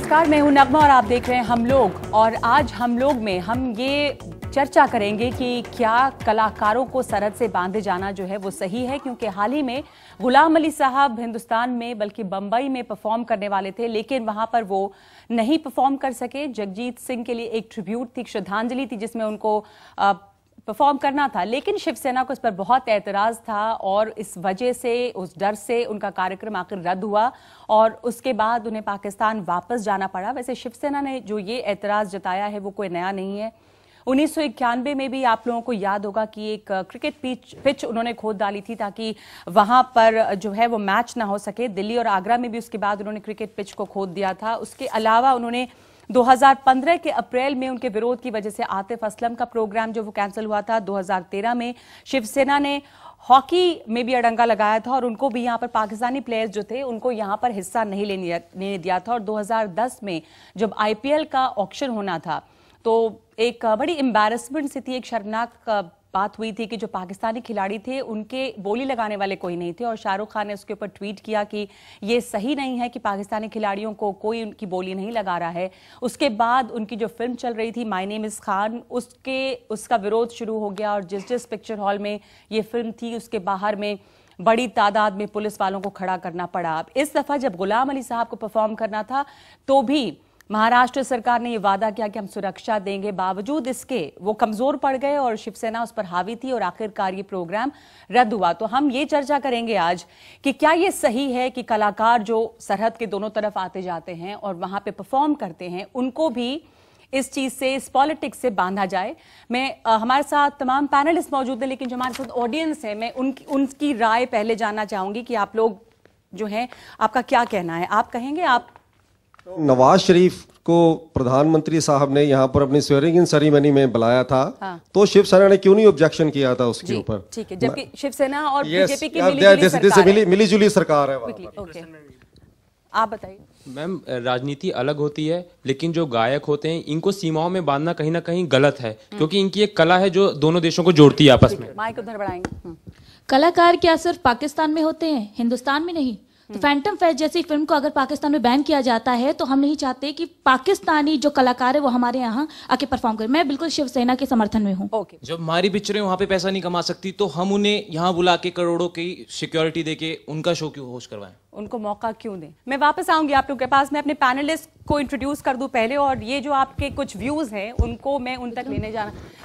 नमस्कार, मैं हूं नगमा और आप देख रहे हैं हम लोग। और आज हम लोग में हम ये चर्चा करेंगे कि क्या कलाकारों को सरहद से बांधे जाना जो है वो सही है, क्योंकि हाल ही में गुलाम अली साहब हिंदुस्तान में बल्कि बंबई में परफॉर्म करने वाले थे, लेकिन वहां पर वो नहीं परफॉर्म कर सके। जगजीत सिंह के लिए एक ट्रिब्यूट थी, श्रद्धांजलि थी जिसमें उनको परफॉर्म करना था, लेकिन शिवसेना को इस पर बहुत एतराज था और इस वजह से, उस डर से उनका कार्यक्रम आखिर रद्द हुआ और उसके बाद उन्हें पाकिस्तान वापस जाना पड़ा। वैसे शिवसेना ने जो ये एतराज जताया है वो कोई नया नहीं है। 1991 में भी आप लोगों को याद होगा कि एक क्रिकेट पिच उन्होंने खोद डाली थी ताकि वहां पर जो है वो मैच ना हो सके। दिल्ली और आगरा में भी उसके बाद उन्होंने क्रिकेट पिच को खोद दिया था। उसके अलावा उन्होंने 2015 के अप्रैल में उनके विरोध की वजह से आतिफ असलम का प्रोग्राम जो वो कैंसिल हुआ था। 2013 में शिवसेना ने हॉकी में भी अड़ंगा लगाया था और उनको भी यहाँ पर पाकिस्तानी प्लेयर्स जो थे उनको यहाँ पर हिस्सा नहीं लेने दिया था। और 2010 में जब आईपीएल का ऑक्शन होना था तो एक बड़ी एम्बैरेसमेंट सी थी, एक शर्मनाक बात हुई थी कि जो पाकिस्तानी खिलाड़ी थे उनके बोली लगाने वाले कोई नहीं थे और शाहरुख खान ने उसके ऊपर ट्वीट किया कि ये सही नहीं है कि पाकिस्तानी खिलाड़ियों को कोई उनकी बोली नहीं लगा रहा है। उसके बाद उनकी जो फिल्म चल रही थी माय नेम इज खान, उसका विरोध शुरू हो गया और जिस पिक्चर हॉल में ये फिल्म थी उसके बाहर में बड़ी तादाद में पुलिस वालों को खड़ा करना पड़ा। अब इस दफा जब गुलाम अली साहब को परफॉर्म करना था तो भी महाराष्ट्र सरकार ने यह वादा किया कि हम सुरक्षा देंगे, बावजूद इसके वो कमजोर पड़ गए और शिवसेना उस पर हावी थी और आखिरकार ये प्रोग्राम रद्द हुआ। तो हम ये चर्चा करेंगे आज कि क्या ये सही है कि कलाकार जो सरहद के दोनों तरफ आते जाते हैं और वहां पे परफॉर्म करते हैं उनको भी इस चीज से, इस पॉलिटिक्स से बांधा जाए। हमारे साथ तमाम पैनलिस्ट मौजूद हैं, लेकिन जो हमारे साथ ऑडियंस है मैं उनकी राय पहले जानना चाहूंगी कि आप लोग जो है आपका क्या कहना है। आप कहेंगे आप नवाज शरीफ को प्रधानमंत्री साहब ने यहाँ पर अपनी स्वेरिंग इन सेरेमनी में बुलाया था, हाँ। तो शिवसेना ने क्यों नहीं ऑब्जेक्शन किया था उसके ऊपर? ठीक है, जबकि शिवसेना और बीजेपी की मिलीजुली सरकार है। आप बताइए मैम, राजनीति अलग होती है लेकिन जो गायक होते हैं इनको सीमाओं में बांधना कहीं ना कहीं गलत है, क्योंकि इनकी एक कला है जो दोनों देशों को जोड़ती है आपस में। माइक उधर बढ़ाएंगे। कलाकार क्या सिर्फ पाकिस्तान में होते हैं, हिंदुस्तान में नहीं? तो फैंटम फेस्ट जैसी फिल्म को अगर पाकिस्तान में बैन किया जाता है तो हम नहीं चाहते कि पाकिस्तानी जो कलाकार है वो हमारे यहाँ आके परफॉर्म करे। मैं बिल्कुल शिवसेना के समर्थन में हूँ। जब हमारी पिक्चरें वहाँ पे पैसा नहीं कमा सकती तो हम उन्हें यहाँ बुला के करोड़ों की सिक्योरिटी देके उनका शो क्यों होस्ट करवाएं? उनको मौका क्यों दें? मैं वापस आऊंगी आप लोगों के पास। मैं अपने पैनलिस्ट को इंट्रोड्यूस कर दूं पहले, और ये जो आपके कुछ व्यूज हैं उनको मैं उन तक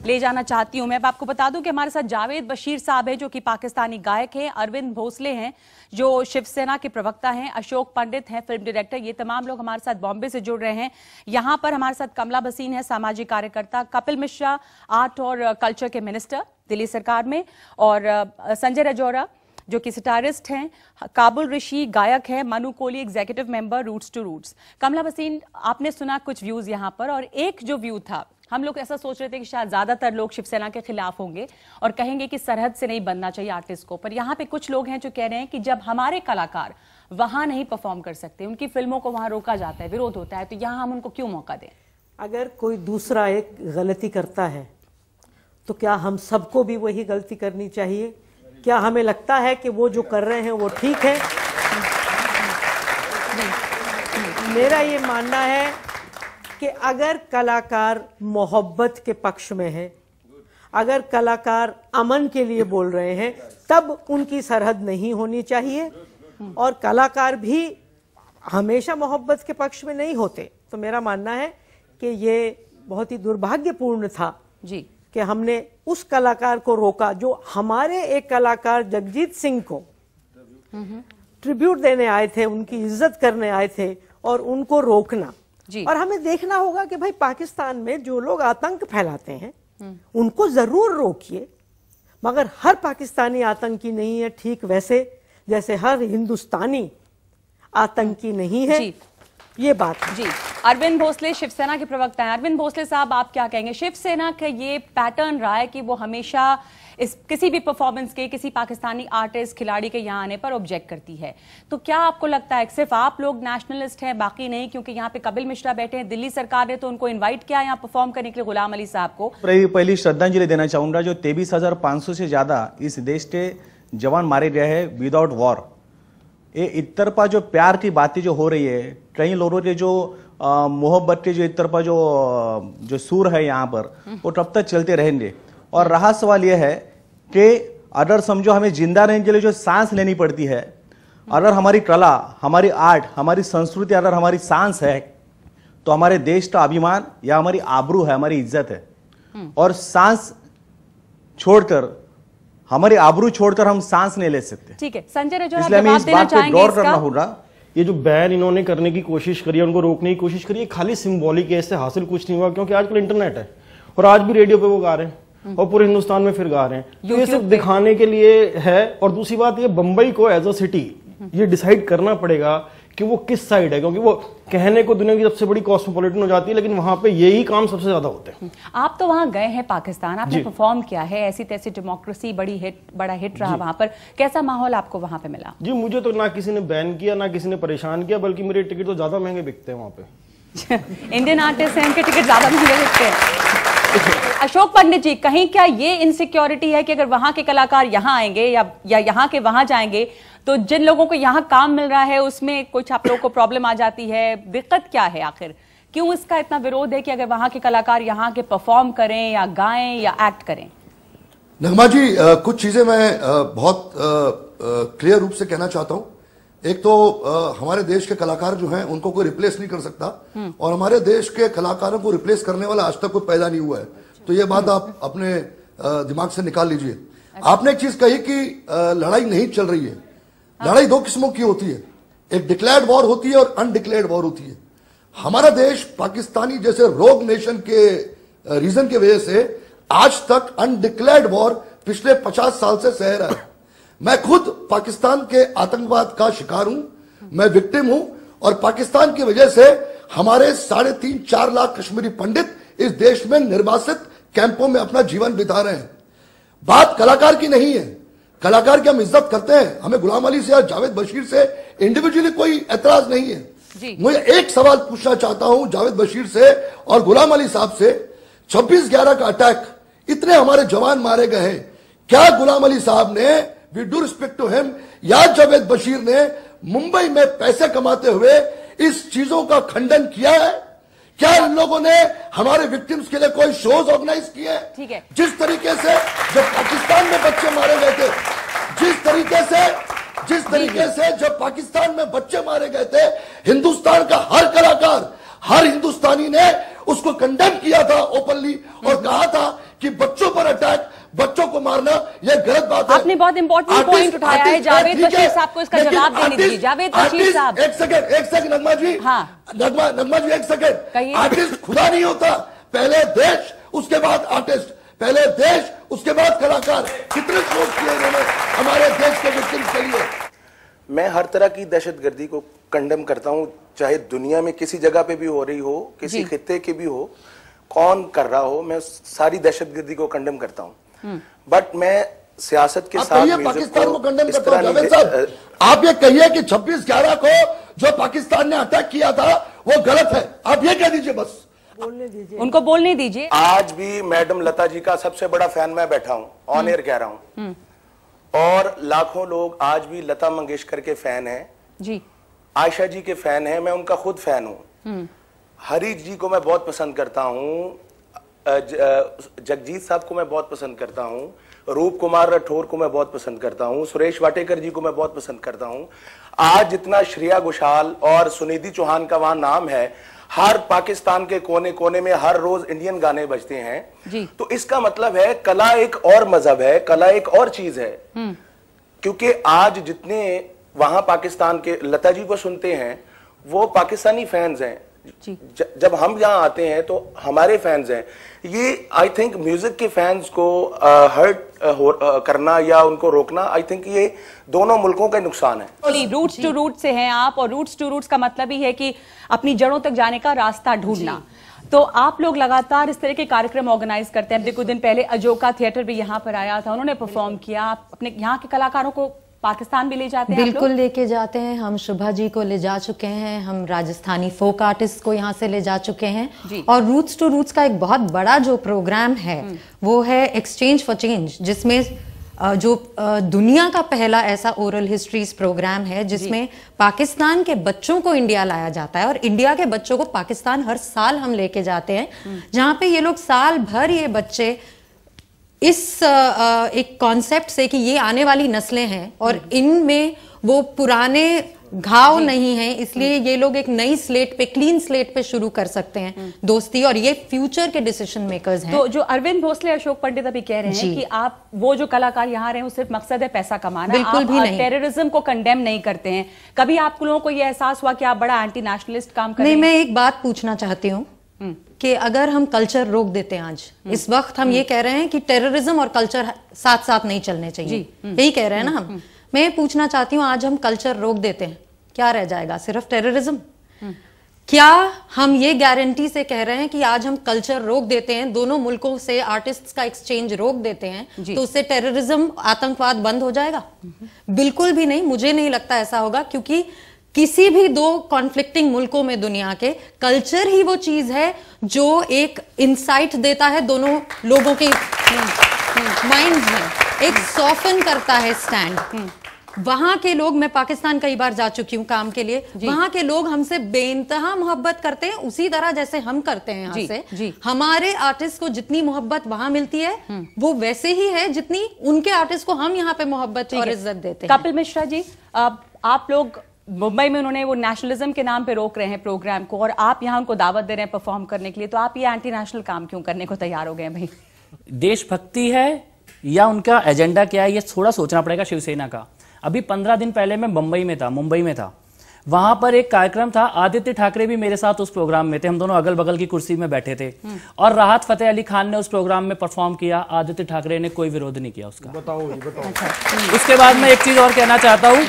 ले जाना चाहती हूं। मैं अब आपको बता दूं कि हमारे साथ जावेद बशीर साहब है जो कि पाकिस्तानी गायक हैं, अरविंद भोसले हैं जो शिवसेना के प्रवक्ता हैं, अशोक पंडित हैं फिल्म डायरेक्टर। ये तमाम लोग हमारे साथ बॉम्बे से जुड़ रहे हैं। यहाँ पर हमारे साथ कमला भसीन है, सामाजिक कार्यकर्ता, कपिल मिश्रा आर्ट और कल्चर के मिनिस्टर दिल्ली सरकार में, और संजय रजौरा जो कि सिटारिस्ट हैं, काबुल ऋषि गायक है, Manu Kohli executive member roots to roots. Kamla Bhasin, आपने सुना कुछ व्यूज यहाँ पर, और एक जो व्यू था, हम लोग ऐसा सोच रहे थे कि शायद ज्यादातर लोग शिवसेना के खिलाफ होंगे और कहेंगे कि सरहद से नहीं बनना चाहिए आर्टिस्ट को, पर यहाँ पे कुछ लोग हैं जो कह रहे हैं कि जब हमारे कलाकार वहां नहीं परफॉर्म कर सकते, उनकी फिल्मों को वहां रोका जाता है, विरोध होता है, तो यहाँ हम उनको क्यों मौका दें? अगर कोई दूसरा एक गलती करता है तो क्या हम सबको भी वही गलती करनी चाहिए? क्या हमें लगता है कि वो जो कर रहे हैं वो ठीक है? मेरा ये मानना है कि अगर कलाकार मोहब्बत के पक्ष में है, अगर कलाकार अमन के लिए बोल रहे हैं, तब उनकी सरहद नहीं होनी चाहिए। और कलाकार भी हमेशा मोहब्बत के पक्ष में नहीं होते। तो मेरा मानना है कि ये बहुत ही दुर्भाग्यपूर्ण था जी कि हमने उस कलाकार को रोका जो हमारे एक कलाकार जगजीत सिंह को ट्रिब्यूट देने आए थे, उनकी इज्जत करने आए थे, और उनको रोकना जी। और हमें देखना होगा कि भाई पाकिस्तान में जो लोग आतंक फैलाते हैं उनको जरूर रोकिए, मगर हर पाकिस्तानी आतंकी नहीं है, ठीक वैसे जैसे हर हिंदुस्तानी आतंकी नहीं है जी। ये बात जी। अरविंद भोसले शिवसेना के प्रवक्ता हैं। अरविंद भोसले साहब, आप क्या कहेंगे? शिवसेना का ये पैटर्न रहा है कि वो हमेशा किसी भी परफॉर्मेंस के, किसी पाकिस्तानी आर्टिस्ट खिलाड़ी के यहाँ आने पर ऑब्जेक्ट करती है, तो क्या आपको लगता है सिर्फ आप लोग नेशनलिस्ट हैं बाकी नहीं? क्योंकि यहाँ पे कपिल मिश्रा बैठे हैं, दिल्ली सरकार ने तो उनको इन्वाइट किया यहाँ परफॉर्म करने के लिए गुलाम अली साहब को। पहली श्रद्धांजलि देना चाहूंगा जो 23,500 से ज्यादा इस देश के जवान मारे गए हैं विदाउट वॉर। ये इतरपा जो प्यार की बातें जो हो रही है, कई लोगों ने जो मोहब्बत के जो एक तरफा जो सूर है यहाँ पर वो तब तक चलते रहेंगे। और रहा सवाल यह है कि अगर समझो हमें जिंदा रहने के लिए जो सांस लेनी पड़ती है, अगर हमारी कला, हमारी आर्ट, हमारी संस्कृति अगर हमारी सांस है, तो हमारे देश का अभिमान या हमारी आबरू है, हमारी इज्जत है। और सांस छोड़कर, हमारी आबरू छोड़कर हम सांस नहीं ले सकते। ठीक है संजय रजौरा, इसलिए हमें इस बात पे गौर करना होगा। ये जो बैन इन्होंने करने की कोशिश करी है, उनको रोकने की कोशिश करी है, खाली सिंबॉलिक है, इससे हासिल कुछ नहीं हुआ। क्योंकि आजकल इंटरनेट है और आज भी रेडियो पे वो गा रहे हैं और पूरे हिंदुस्तान में फिर गा रहे हैं। तो ये सिर्फ दिखाने के लिए है। और दूसरी बात, ये बंबई को एज अ सिटी ये डिसाइड करना पड़ेगा कि वो किस साइड है, क्योंकि वो कहने को दुनिया की सबसे बड़ी कॉस्मोपॉलिटन हो जाती है, लेकिन वहां पे यही काम सबसे ज्यादा होते हैं। आप तो वहां गए हैं पाकिस्तान, आपने परफॉर्म किया है, ऐसी तैसी डेमोक्रेसी बड़ा हिट रहा वहां पर, कैसा माहौल आपको वहां पे मिला? जी मुझे तो ना किसी ने बैन किया, ना किसी ने परेशान किया, बल्कि मेरे टिकट तो ज्यादा महंगे बिकते हैं वहां पे। इंडियन आर्टिस्ट हैं, उनके टिकट ज्यादा महंगे बिकते हैं। अशोक पंडित जी, कहीं क्या ये इनसिक्योरिटी है कि अगर वहां के कलाकार यहाँ आएंगे या यहाँ के वहां जाएंगे तो जिन लोगों को यहाँ काम मिल रहा है उसमें कुछ आप लोगों को प्रॉब्लम आ जाती है? दिक्कत क्या है आखिर, क्यों इसका इतना विरोध है कि अगर वहां के कलाकार यहाँ के परफॉर्म करें या गाएं या एक्ट करें? नगमा जी, कुछ चीजें मैं बहुत क्लियर रूप से कहना चाहता हूं। एक तो हमारे देश के कलाकार जो हैं उनको कोई रिप्लेस नहीं कर सकता, और हमारे देश के कलाकारों को रिप्लेस करने वाला आज तक कोई पैदा नहीं हुआ है। तो ये बात आप अपने दिमाग से निकाल लीजिए। आपने एक चीज कही कि लड़ाई नहीं चल रही है। लड़ाई दो किस्मों की होती है, एक डिक्लेयर्ड वॉर होती है और अनडिक्लेयर्ड वॉर होती है। हमारा देश पाकिस्तानी जैसे रोग नेशन के रीजन की वजह से आज तक अनडिक्लेयर्ड वॉर पिछले 50 साल से सह रहा है। मैं खुद पाकिस्तान के आतंकवाद का शिकार हूं, मैं विक्टिम हूं, और पाकिस्तान की वजह से हमारे 3.5-4 लाख कश्मीरी पंडित इस देश में निर्वासित कैंपों में अपना जीवन बिता रहे हैं। बात कलाकार की नहीं है, कलाकार की हम इज्जत करते हैं, हमें गुलाम अली से या जावेद बशीर से इंडिविजुअली कोई एतराज नहीं है। मुझे एक सवाल पूछना चाहता हूं जावेद बशीर से और गुलाम अली साहब से, 26/11 का अटैक, इतने हमारे जवान मारे गए हैं, क्या गुलाम अली साहब ने, we do respect to him, या जावेद बशीर ने मुंबई में पैसे कमाते हुए इस चीजों का खंडन किया है? क्या इन लोगों ने हमारे विक्टिम्स के लिए कोई शोज ऑर्गेनाइज किए? ठीक है। जिस तरीके से जब पाकिस्तान में बच्चे मारे गए थे, जिस तरीके से जब पाकिस्तान में बच्चे मारे गए थे, हिंदुस्तान का हर कलाकार, हर हिंदुस्तानी ने उसको कंडेम किया था ओपनली और कहा था कि बच्चों पर अटैक, बच्चों को मारना यह गलत बात है। आपने बहुत इंपॉर्टेंट पॉइंट उठाया है। जावेद बशीर साहब को इसका जवाब देने दीजिए। जावेद बशीर साहब, एक सेकंड नगमा जी। हाँ नगमा जी, एक सेकंड। आर्टिस्ट खुदा नहीं होता, पहले देश उसके बाद आर्टिस्ट, पहले देश उसके बाद कलाकार। कितने शोध किए इन्होंने हमारे देश के विक्टिम्स के लिए। मैं हर तरह की दहशतगर्दी को कंडेम करता हूं, चाहे दुनिया में किसी जगह पे भी हो रही हो, किसी खित्ते के भी हो, कौन कर रहा हो, मैं सारी दहशतगर्दी को कंडेम करता हूं। बट मैं सियासत के साथ पाकिस्तान को कंडेम करता हूं। जावेद साहब, आप ये कहिए कि 26/11 को जो पाकिस्तान ने अटैक किया था वो गलत है, आप ये कह दीजिए, बस बोलने दीजिए, उनको बोलने दीजिए। आज भी मैडम लता जी का सबसे बड़ा फैन मैं बैठा हूं, ऑन एयर कह रहा हूं, और लाखों लोग आज भी लता मंगेशकर के फैन हैं जी, आयशा जी के फैन हैं, मैं उनका खुद फैन हूं। हरी जी को मैं बहुत पसंद करता हूं, जगजीत साहब को मैं बहुत पसंद करता हूं, रूप कुमार राठौर को मैं बहुत पसंद करता हूं, सुरेश वाटेकर जी को मैं बहुत पसंद करता हूं। आज जितना श्रेया घोषाल और सुनिधि चौहान का वहां नाम है, हर पाकिस्तान के कोने कोने में हर रोज इंडियन गाने बजते हैं जी। तो इसका मतलब है कला एक और मजहब है, कला एक और चीज है। क्योंकि आज जितने वहां पाकिस्तान के लता जी को सुनते हैं वो पाकिस्तानी फैंस हैं, जब हम यहाँ आते हैं तो हमारे फैंस हैं। ये आई थिंक म्यूजिक के फैंस को हर्ट करना या उनको रोकना, आई थिंक ये दोनों मुल्कों का नुकसान है। रूट्स टू रूट से हैं आप, और रूट्स टू रूट्स का मतलब ही है कि अपनी जड़ों तक जाने का रास्ता ढूंढना। तो आप लोग लगातार इस तरह के कार्यक्रम ऑर्गेनाइज करते हैं। देखो दिन पहले अजोका थिएटर भी यहाँ पर आया था, उन्होंने परफॉर्म किया। आप अपने यहाँ के कलाकारों को पाकिस्तान भी ले जाते हैं? बिल्कुल लेके जाते हैं। हम शुभा जी को ले जा चुके हैं, हम राजस्थानी फोक आर्टिस्ट को यहाँ से ले जा चुके हैं। और रूट्स टू रूट्स का एक बहुत बड़ा जो प्रोग्राम है वो है एक्सचेंज फॉर चेंज, जिसमें जो दुनिया का पहला ऐसा ओरल हिस्ट्रीज प्रोग्राम है जिसमें पाकिस्तान के बच्चों को इंडिया लाया जाता है और इंडिया के बच्चों को पाकिस्तान हर साल हम लेके जाते हैं, जहां पे ये लोग साल भर ये बच्चे इस एक कॉन्सेप्ट से कि ये आने वाली नस्लें हैं और इनमें वो पुराने घाव नहीं है, इसलिए ये लोग एक नई स्लेट पे, क्लीन स्लेट पे शुरू कर सकते हैं दोस्ती, और ये फ्यूचर के डिसीजन मेकर्स हैं। तो जो अरविंद भोसले, अशोक पंडित अभी कह रहे हैं कि आप वो जो कलाकार यहाँ रहे हैं, वो सिर्फ मकसद है पैसा कमाना, बिल्कुल भी नहीं, टेररिज्म को कंडेम नहीं करते हैं। कभी आप लोगों को ये एहसास हुआ कि आप बड़ा एंटी नेशनलिस्ट काम कर रहे हैं? नहीं, मैं एक बात पूछना चाहती हूँ कि अगर हम कल्चर रोक देते हैं आज इस वक्त, हम ये कह रहे हैं कि टेररिज्म और कल्चर साथ साथ नहीं चलने चाहिए, यही कह रहे हैं ना हम। मैं पूछना चाहती हूँ, आज हम कल्चर रोक देते हैं, क्या रह जाएगा? सिर्फ टेररिज्म? क्या हम ये गारंटी से कह रहे हैं कि आज हम कल्चर रोक देते हैं, दोनों मुल्कों से आर्टिस्ट्स का एक्सचेंज रोक देते हैं, तो उससे टेररिज्म, आतंकवाद बंद हो जाएगा? बिल्कुल भी नहीं, मुझे नहीं लगता ऐसा होगा, क्योंकि किसी भी दो कॉन्फ्लिक्टिंग मुल्कों में दुनिया के कल्चर ही वो चीज है जो एक इंसाइट देता है दोनों लोगों के माइंड्स में, एक सॉफन करता है स्टैंड। वहां के लोग, मैं पाकिस्तान कई बार जा चुकी हूँ काम के लिए, वहां के लोग हमसे बेइंतहा मोहब्बत करते हैं, उसी तरह जैसे हम करते हैं यहाँ से। हमारे आर्टिस्ट को जितनी मोहब्बत वहां मिलती है वो वैसे ही है जितनी उनके आर्टिस्ट को हम यहाँ पे मोहब्बत और इज्जत देते हैं। कपिल मिश्रा जी, आप लोग मुंबई में, उन्होंने वो नेशनलिज्म के नाम पे रोक रहे हैं प्रोग्राम को, और आप यहाँ उनको दावत दे रहे हैं परफॉर्म करने के लिए, तो आप ये एंटी नेशनल काम क्यों करने को तैयार हो गए भाई? देशभक्ति है या उनका एजेंडा क्या है, ये थोड़ा सोचना पड़ेगा शिवसेना का। अभी 15 दिन पहले मैं मुंबई में था, वहां पर एक कार्यक्रम था, आदित्य ठाकरे भी मेरे साथ उस प्रोग्राम में थे, हम दोनों अगल बगल की कुर्सी में बैठे थे, और राहत फतेह अली खान ने उस प्रोग्राम में परफॉर्म किया, आदित्य ठाकरे ने कोई विरोध नहीं किया उसका। बताओ। उसके बाद मैं एक चीज और कहना चाहता हूं,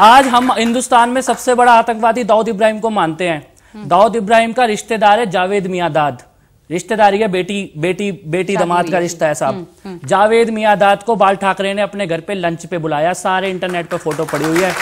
आज हम हिंदुस्तान में सबसे बड़ा आतंकवादी दाऊद इब्राहिम को मानते हैं। दाऊद इब्राहिम का रिश्तेदार है जावेद मियांदाद, रिश्तेदारी है, बेटी दामाद का रिश्ता है साहब। जावेद मियांदाद को बाल ठाकरे ने अपने घर पे लंच पे बुलाया, सारे इंटरनेट पे फोटो पड़ी हुई है।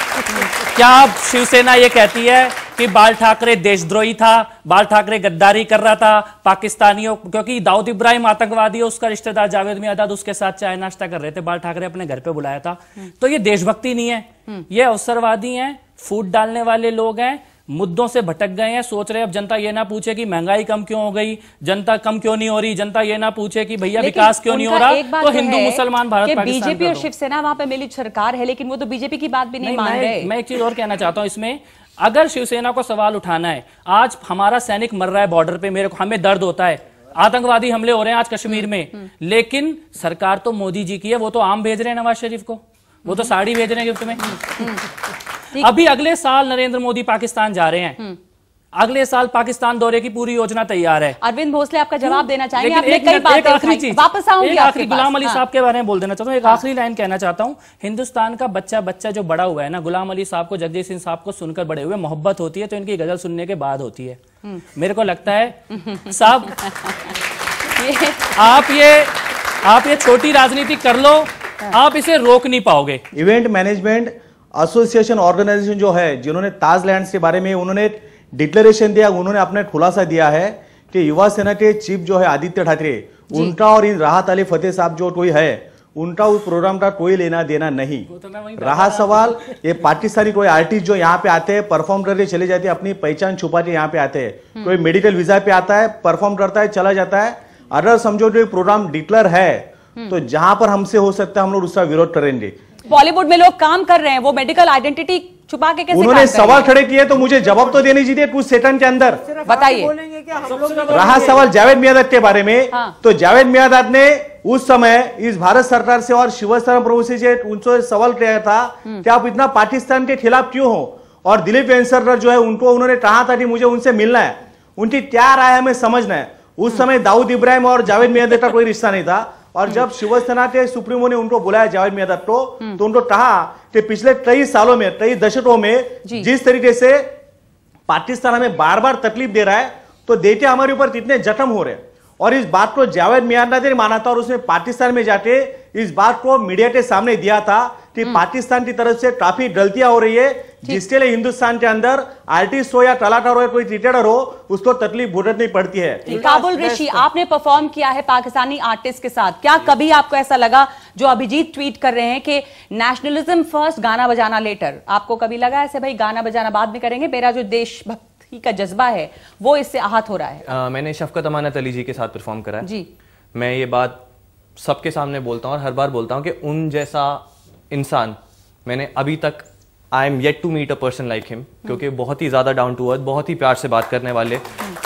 क्या शिवसेना ये कहती है कि बाल ठाकरे देशद्रोही था, बाल ठाकरे गद्दारी कर रहा था पाकिस्तानियों, क्योंकि दाऊद इब्राहिम आतंकवादी है, उसका रिश्तेदार जावेद मियांदाद उसके साथ चाय नाश्ता कर रहे थे, बाल ठाकरे अपने घर पे बुलाया था। तो ये देशभक्ति नहीं है, ये अवसरवादी हैं, फूट डालने वाले लोग हैं, मुद्दों से भटक गए हैं, सोच रहे अब जनता ये ना पूछे कि महंगाई कम क्यों हो गई, जनता कम क्यों नहीं हो रही, जनता ये ना पूछे कि भैया विकास क्यों नहीं हो रहा, तो हिंदू मुसलमान भारत पाकिस्तान। बीजेपी और शिवसेना वहां पे मिली सरकार है, लेकिन वो तो बीजेपी की बात भी नहीं मान रहे। मैं एक चीज और कहना चाहता हूं इसमें, अगर शिवसेना को सवाल उठाना है, आज हमारा सैनिक मर रहा है बॉर्डर पे, हमें दर्द होता है, आतंकवादी हमले हो रहे हैं आज कश्मीर में, लेकिन सरकार तो मोदी जी की है, वो तो आम भेज रहे हैं नवाज शरीफ को, वो तो साड़ी भेज रहे हैं गिफ्ट में। अभी अगले साल नरेंद्र मोदी पाकिस्तान जा रहे हैं, अगले साल पाकिस्तान दौरे की पूरी योजना तैयार है। अरविंद भोसले आपका जवाब देना चाहेंगे? आपने कई बातें आखिरी चीज, वापस आऊंगी आपके पास। गुलाम अली साहब के बारे में बोल देना चाहता हूँ, एक आखिरी लाइन कहना चाहता हूँ। हिंदुस्तान का बच्चा जो बड़ा हुआ है ना, गुलाम अली साहब को, जगजीत सिंह साहब को सुनकर बड़े हुए, मोहब्बत होती है तो इनकी गजल सुनने के बाद होती है। मेरे को लगता है साहब आप ये छोटी राजनीति कर लो, आप इसे रोक नहीं पाओगे। इवेंट मैनेजमेंट एसोसिएशन ऑर्गेनाइजेशन जो है, जिन्होंने ताज लैंड्स के बारे में उन्होंने डिक्लेरेशन दिया, उन्होंने अपना खुलासा दिया है कि युवा सेना के चीफ जो है आदित्य ठाकरे, उनका और इन राहत अली फतेह साहब जो कोई है, उनका उस प्रोग्राम का कोई लेना देना नहीं। रहा सवाल ये पाकिस्तानी कोई आर्टिस्ट जो यहाँ पे आते हैं, परफॉर्म करके चले जाते हैं, अपनी पहचान छुपा के यहाँ पे आते हैं, कोई मेडिकल वीजा पे आता है, परफॉर्म करता है, चला जाता है। अगर समझो जो प्रोग्राम डिक्लेयर है, तो जहां पर हमसे हो सकता है हम लोग उसका विरोध करेंगे। बॉलीवुड में लोग काम कर रहे हैं, वो मेडिकल आइडेंटिटी छुपा के कैसे उन्होंने सवाल खड़े किए, तो मुझे जवाब तो देने दीजिए कुछ सेकंड के अंदर। बताइए। रहा सवाल जावेद मियांदाद के बारे में, तो जावेद मियांदाद ने उस समय इस भारत सरकार से और शिवसेना प्रभु से उनसे सवाल किया था कि आप इतना पाकिस्तान के खिलाफ क्यों हो, और दिलीप वेंसरकर जो है उनको उन्होंने कहा था कि मुझे उनसे मिलना है, उनकी क्या राय है हमें समझना है। उस समय दाऊद इब्राहिम और जावेद मियांदाद का कोई रिश्ता नहीं था, और जब शिवसेना के सुप्रीमो ने उनको बुलाया जावेद मियांदाद को, तो उनको कहा कि पिछले कई सालों में, कई दशकों में जिस तरीके से पाकिस्तान हमें बार बार तकलीफ दे रहा है, तो देखे हमारे ऊपर कितने जख्म हो रहे हैं। और इस बात को जावेद मियांदाद ने माना था, और उसने पाकिस्तान में जाके इस बात को मीडिया के सामने दिया था कि पाकिस्तान की तरफ से काफी गलतियां हो रही है, जिसके लिए हिंदुस्तान के अंदर आर्टिस्ट हो या कलाकार हो या कोई क्रिकेटर हो उसको तकलीफ भुगतनी पड़ती है। काबुल ऋषि, आपने परफॉर्म किया है पाकिस्तानी आर्टिस्ट के साथ, क्या कभी आपको ऐसा लगा, जो अभिजीत ट्वीट कर रहे हैं कि नेशनलिज्म फर्स्ट गाना बजाना लेटर, आपको कभी लगा ऐसे भाई गाना बजाना बाद में करेंगे, मेरा जो देशभक्ति का जज्बा है वो इससे आहत हो रहा है? मैंने शफकत अमानत अली जी के साथ परफॉर्म करा है जी। मैं ये बात सबके सामने बोलता हूँ और हर बार बोलता हूँ कि उन जैसा इंसान मैंने अभी तक, I am yet to meet a person like him, क्योंकि बहुत ही ज़्यादा डाउन टू अर्थ, बहुत ही प्यार से बात करने वाले,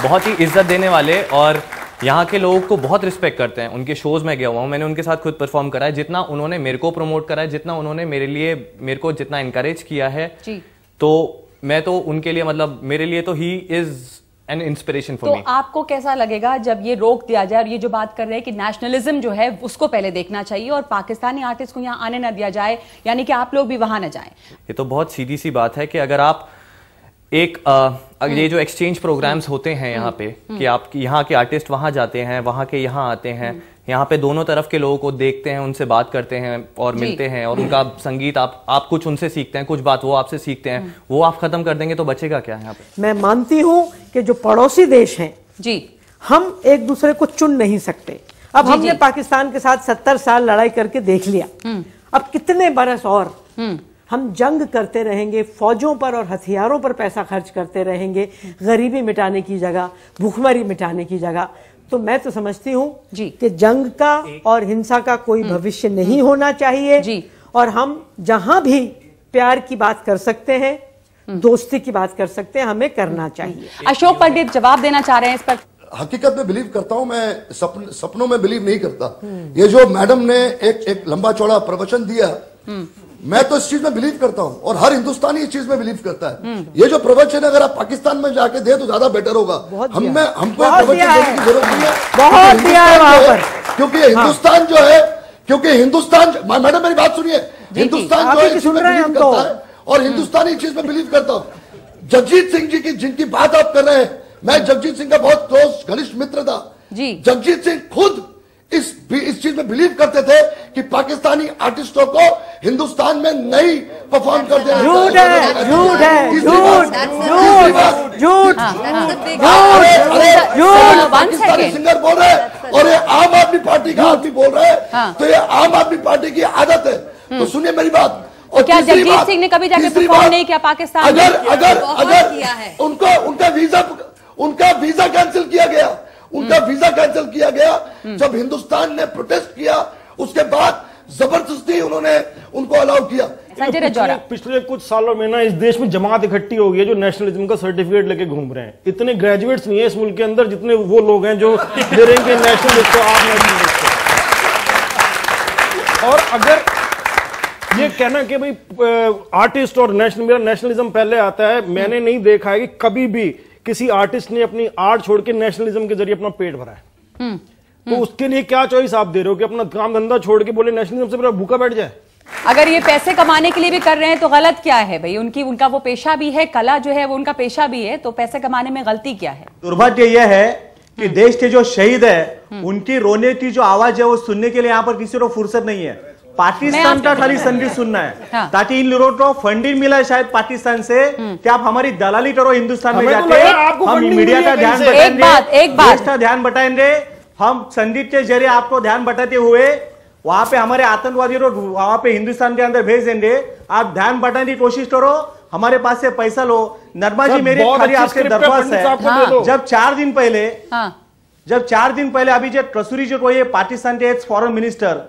बहुत ही इज्जत देने वाले और यहाँ के लोगों को बहुत रिस्पेक्ट करते हैं। उनके शोज में गया हुआ हूँ, मैंने उनके साथ खुद परफॉर्म करा है। जितना उन्होंने मेरे को प्रमोट करा है, जितना उन्होंने मेरे को जितना इनकरेज किया है, तो मैं तो उनके लिए, मतलब मेरे लिए तो he is an inspiration for me. तो आपको कैसा लगेगा जब ये रोक दिया जाए और ये जो बात कर रहे हैं कि नेशनलिज्म जो है उसको पहले देखना चाहिए और पाकिस्तानी आर्टिस्ट को यहाँ आने ना दिया जाए, यानी कि आप लोग भी वहां ना जाएं? ये तो बहुत सीधी सी बात है कि अगर आप एक ये जो एक्सचेंज प्रोग्राम्स होते हैं यहाँ पे, कि आप यहाँ के आर्टिस्ट वहां जाते हैं, वहां के यहाँ आते हैं, यहाँ पे दोनों तरफ के लोगों को देखते हैं, उनसे बात करते हैं और मिलते हैं और उनका संगीत आप कुछ उनसे सीखते हैं, कुछ बात वो आपसे सीखते हैं, वो आप खत्म कर देंगे तो बचेगा क्या यहाँ पे? मैं मानती हूँ कि जो पड़ोसी देश हैं जी, हम एक दूसरे को चुन नहीं सकते। अब हमने पाकिस्तान के साथ 70 साल लड़ाई करके देख लिया, अब कितने बरस और हम जंग करते रहेंगे, फौजों पर और हथियारों पर पैसा खर्च करते रहेंगे, गरीबी मिटाने की जगह, भूखमरी मिटाने की जगह। तो मैं तो समझती हूँ कि जंग का और हिंसा का कोई भविष्य नहीं होना चाहिए और हम जहां भी प्यार की बात कर सकते हैं, दोस्ती की बात कर सकते हैं, हमें करना चाहिए। अशोक पंडित जवाब देना चाह रहे हैं इस पर। हकीकत में बिलीव करता हूं मैं, सपनों में बिलीव नहीं करता। ये जो मैडम ने एक लंबा चौड़ा प्रवचन दिया, मैं तो इस चीज में बिलीव करता हूं और हर हिंदुस्तानी इस चीज में बिलीव करता है। ये जो प्रवचन अगर आप पाकिस्तान में जाके दे तो ज्यादा बेटर होगा। हमको प्रवचन देने की जरूरत नहीं है, बहुत दिया है वहां पर, क्योंकि हिंदुस्तान जो है, क्योंकि हिंदुस्तान, मैडम मेरी बात सुनिए, हिंदुस्तान जो है इसमें बिलीव करता है और हिंदुस्तानी चीज में बिलीव करता हूं। जगजीत सिंह जी की जिनकी बात आप कर रहे हैं, मैं जगजीत सिंह का बहुत क्लोज घनिष्ठ मित्र था। जगजीत सिंह खुद इस चीज में बिलीव करते थे कि पाकिस्तानी आर्टिस्टों को हिंदुस्तान में नहीं परफॉर्म कर देना। झूठ है, झूठ है, झूठ, झूठ, झूठ। पाकिस्तानी सिंगर बोल रहे हैं और ये आम आदमी पार्टी का आदमी बोल रहे हैं, तो ये आम आदमी पार्टी की आदत है। तो सुनिए मेरी बात। और क्या जगजीत सिंह ने कभी जाके परफॉर्म नहीं किया पाकिस्तान में? अगर उनका वीजा कैंसिल किया गया, उनका वीजा कैंसिल किया गया जब हिंदुस्तान ने प्रोटेस्ट किया, उसके बाद जबरदस्ती उन्होंने उनको अलाउ किया। पिछले कुछ सालों में ना इस देश में जमात इकट्ठी हो गई है जो नेशनलिज्म का सर्टिफिकेट लेके घूम रहे हैं। इतने ग्रेजुएट्स नहीं है इस मुल्क के अंदर जितने वो लोग हैं जो दे रहे हैं कि नेशनलिस्ट को आप नेशनलिस्ट को। और अगर ये कहना कि भाई आर्टिस्ट और मेरा नेशनलिज्म पहले आता है, मैंने नहीं देखा है कि कभी भी किसी आर्टिस्ट ने अपनी आर्ट छोड़ के नेशनलिज्म के जरिए अपना पेट भरा है। तो उसके लिए क्या चॉइस आप दे रहे हो कि अपना काम धंधा छोड़ के बोले नेशनलिज्म से मेरा भूखा बैठ जाए? अगर ये पैसे कमाने के लिए भी कर रहे हैं तो गलत क्या है भाई? उनका वो पेशा भी है, कला जो है वो उनका पेशा भी है, तो पैसे कमाने में गलती क्या है? दुर्भाग्य यह है कि देश के जो शहीद है उनकी रोने की जो आवाज है वो सुनने के लिए यहाँ पर किसी को फुर्सत नहीं है। पाकिस्तान का खाली संदेश सुनना है ताकि इन लोगों को फंडिंग मिला है शायद पाकिस्तान से कि आप हमारी दलाली करो हिंदुस्तान में जाके, हम मीडिया का ध्यान बटाएंगे, देश का ध्यान बटाएंगे, हम संगीत के जरिए आपको ध्यान बटाते हुए वहां पे हमारे आतंकवादियों को वहां पे हिंदुस्तान के अंदर भेज देंगे। आप ध्यान बटाने की कोशिश करो, हमारे पास से पैसा लो। नरमा जी मेरी आपसे दरख्वास्त है, जब 4 दिन पहले अभी जो कसूरी जो ये पाकिस्तान के एक्स फॉरेन मिनिस्टर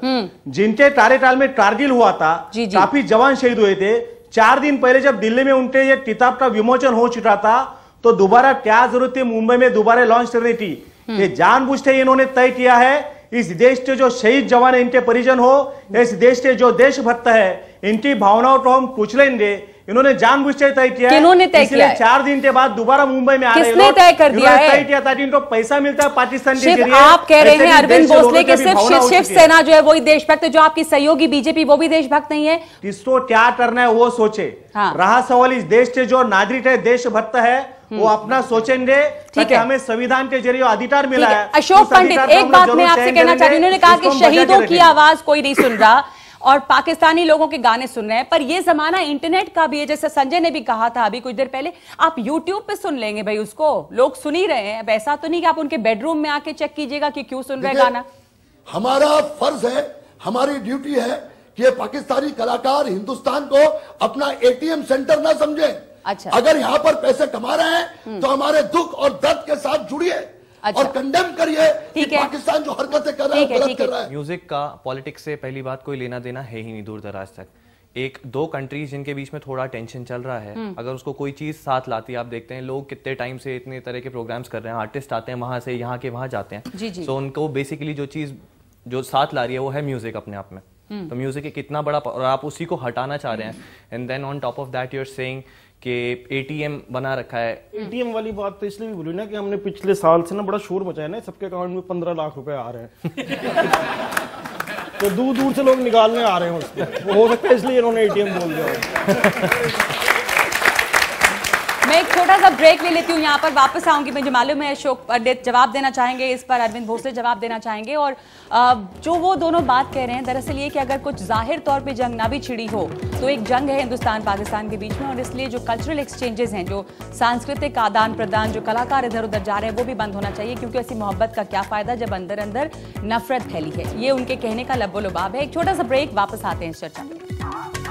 जिनके कार्यकाल में कारगिल हुआ था, काफी जवान शहीद हुए थे, 4 दिन पहले जब दिल्ली में उनके ये किताब का विमोचन हो चुका था, तो दोबारा क्या जरूरत थी मुंबई में दोबारा लॉन्च करने की? ये जानबूझकर इन्होंने तय किया है इस देश के जो शहीद जवान है इनके परिजन हो, इस देश के जो देशभक्त है इनकी भावनाओं को हम कुचलेंगे। इन्होंने जानबूझकर तय किया है। किन्होंने तय किया है? 4 दिन के बाद दोबारा मुंबई में आ रहे हैं। किसने तय कर दिया है? तय किया था कि इनको पैसा मिलता है पाकिस्तान के जरिए। आप कह रहे हैं अरविंद भोसले के सिर्फ शिवसेना जो है वही देशभक्त, जो आपकी सहयोगी बीजेपी वो भी देशभक्त नहीं है? किसको क्या करना है वो सोचे। रहा सवाल इस देश के जो नागरिक है देशभक्त है वो अपना सोचेंगे, ताकि हमें संविधान के जरिए अधिकार मिला है। अशोक पंडित, एक बात मैं आपसे कहना चाह रही हूँ, उन्होंने कहा कि शहीदों की आवाज कोई नहीं सुन रहा और पाकिस्तानी लोगों के गाने सुन रहे हैं। पर ये जमाना इंटरनेट का भी है, जैसे संजय ने भी कहा था अभी कुछ देर पहले, आप यूट्यूब पे सुन लेंगे भाई, उसको लोग सुन ही रहे हैं। ऐसा तो नहीं कि आप उनके बेडरूम में आके चेक कीजिएगा कि क्यों सुन रहे गाना। हमारा फर्ज है, हमारी ड्यूटी है कि पाकिस्तानी कलाकार हिंदुस्तान को अपना एटीएम सेंटर ना समझे। अच्छा। अगर यहाँ पर पैसे कमा रहे हैं तो हमारे दुख और दर्द के साथ जुड़िए। अच्छा। और कंडेम करिए कि पाकिस्तान जो हरकतें कर रहा है गलत कर रहा है। म्यूजिक का पॉलिटिक्स से पहली बात कोई लेना देना है ही नहीं दूर दराज तक। एक दो कंट्रीज जिनके बीच में थोड़ा टेंशन चल रहा है, अगर उसको कोई चीज साथ लाती है, आप देखते हैं लोग कितने टाइम से इतने तरह के प्रोग्राम्स कर रहे हैं, आर्टिस्ट आते हैं वहां से, यहाँ के वहां जाते हैं, तो उनको बेसिकली जो चीज जो साथ ला रही है वो है म्यूजिक अपने आप में। तो म्यूजिक एक इतना बड़ा, और आप उसी को हटाना चाह रहे हैं, and then on top of that you are saying कि एटीएम बना रखा है। एटीएम वाली बात तो इसलिए भी बोली ना कि हमने पिछले साल से ना बड़ा शोर मचाया ना, सबके अकाउंट में 15 लाख रुपए आ रहे हैं तो दूर दूर से लोग निकालने आ रहे हैं उसको, हो सकता है इसलिए इन्होंने एटीएम बोल दिया। मैं एक छोटा सा ब्रेक ले लेती हूँ, यहाँ पर वापस आऊंगी। मुझे मालूम है अशोक पंडित जवाब देना चाहेंगे इस पर, अरविंद भोसले जवाब देना चाहेंगे। और जो वो दोनों बात कह रहे हैं दरअसल ये कि अगर कुछ जाहिर तौर पे जंग ना भी छिड़ी हो तो एक जंग है हिंदुस्तान पाकिस्तान के बीच में, और इसलिए जो कल्चरल एक्सचेंजेस हैं, जो सांस्कृतिक आदान प्रदान, जो कलाकार इधर उधर जा रहे हैं, वो भी बंद होना चाहिए, क्योंकि ऐसी मोहब्बत का क्या फायदा जब अंदर अंदर नफरत फैली है। ये उनके कहने का लब्बो लुबाब है। एक छोटा सा ब्रेक, वापस आते हैं इस चर्चा में।